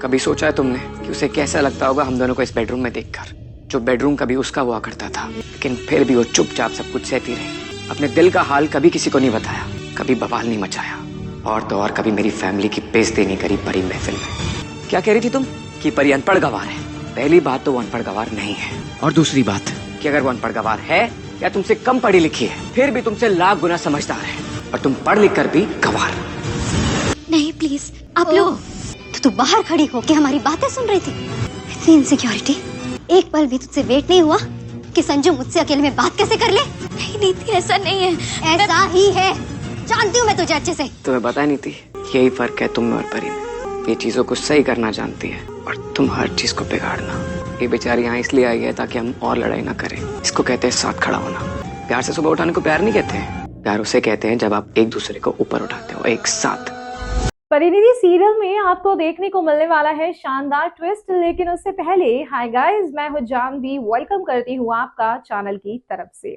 कभी सोचा है तुमने कि उसे कैसा लगता होगा हम दोनों को इस बेडरूम में देखकर? जो बेडरूम कभी उसका हुआ करता था, लेकिन फिर भी वो चुपचाप सब कुछ सहती रही। अपने दिल का हाल कभी किसी को नहीं बताया, कभी बवाल नहीं मचाया, और तो और कभी मेरी फैमिली की बेइज्जती नहीं करी परी महफिल में। क्या कह रही थी तुम? कि परी अनपढ़ गवार है। पहली बात तो वो अनपढ़ गवार नहीं है, और दूसरी बात कि अगर वो अनपढ़ गवार है या तुमसे कम पढ़ी लिखी है, फिर भी तुमसे लाख गुना समझदार है, और तुम पढ़ लिख कर भी गवार। नहीं प्लीज आप लोग तो तू बाहर खड़ी होके हमारी बातें सुन रही थी। इतनी इनसिक्योरिटी, एक पल भी तुझसे वेट नहीं हुआ कि संजू मुझसे अकेले में बात कैसे कर ले? नहीं नीति ऐसा नहीं है। ऐसा ही है, जानती हूँ मैं तुझे अच्छे से। तुम्हें पता नहीं थी, यही फर्क है तुम में और परी में। ये चीजों को सही करना जानती है और तुम हर चीज को बिगाड़ना। ये बेचारी यहाँ इसलिए आई है ताकि हम और लड़ाई ना करें। इसको कहते हैं साथ खड़ा होना। प्यार से सुबह उठाने को प्यार नहीं कहते हैं, प्यार उसे कहते हैं जब आप एक दूसरे को ऊपर उठाते हो एक साथ। परिणीति सीरियल में आपको देखने को मिलने वाला है शानदार ट्विस्ट, लेकिन उससे पहले हाय गाइस, मैं हूं जानवी, वेलकम करती हूं आपका चैनल की तरफ से।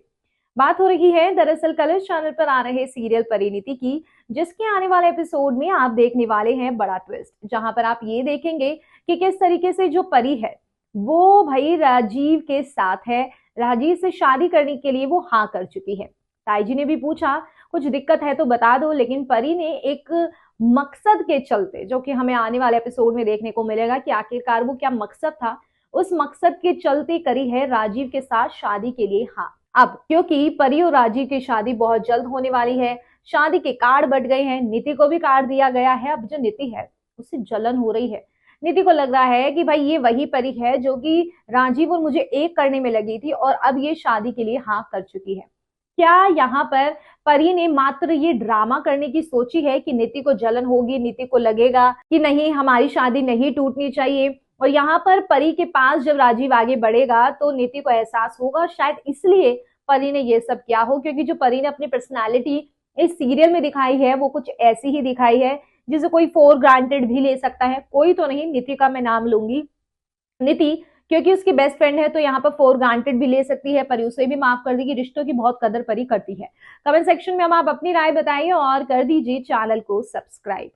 बात हो रही है दरअसल कलर्स चैनल पर आ रहे सीरियल परिणीति की, जिसके आने वाले एपिसोड में आप देखने वाले हैं बड़ा ट्विस्ट, जहां पर आप ये देखेंगे कि किस तरीके से जो परी है वो भाई राजीव के साथ है। राजीव से शादी करने के लिए वो हाँ कर चुकी है। ताई जी ने भी पूछा कुछ दिक्कत है तो बता दो, लेकिन परी ने एक मकसद के चलते, जो कि हमें आने वाले एपिसोड में देखने को मिलेगा कि आखिरकार वो क्या मकसद था, उस मकसद के चलते करी है राजीव के साथ शादी के लिए हाँ। अब क्योंकि परी और राजीव की शादी बहुत जल्द होने वाली है, शादी के कार्ड बट गए हैं, नीति को भी कार्ड दिया गया है। अब जो नीति है उससे जलन हो रही है। नीति को लग रहा है कि भाई ये वही परी है जो कि राजीव और मुझे एक करने में लगी थी और अब ये शादी के लिए हाँ कर चुकी है। क्या यहाँ पर परी ने मात्र ये ड्रामा करने की सोची है कि नीति को जलन होगी, नीति को लगेगा कि नहीं हमारी शादी नहीं टूटनी चाहिए, और यहाँ पर परी के पास जब राजीव आगे बढ़ेगा तो नीति को एहसास होगा, शायद इसलिए परी ने ये सब किया हो। क्योंकि जो परी ने अपनी पर्सनालिटी इस सीरियल में दिखाई है वो कुछ ऐसी ही दिखाई है जिसे कोई फॉर ग्रांटेड भी ले सकता है। कोई तो नहीं, नीति का मैं नाम लूंगी, नीति क्योंकि उसकी बेस्ट फ्रेंड है तो यहाँ पर फॉर ग्रांटेड भी ले सकती है। परी उसे भी माफ कर देगी, रिश्तों की बहुत कदर परी करती है। कमेंट सेक्शन में हम आप अपनी राय बताइए और कर दीजिए चैनल को सब्सक्राइब।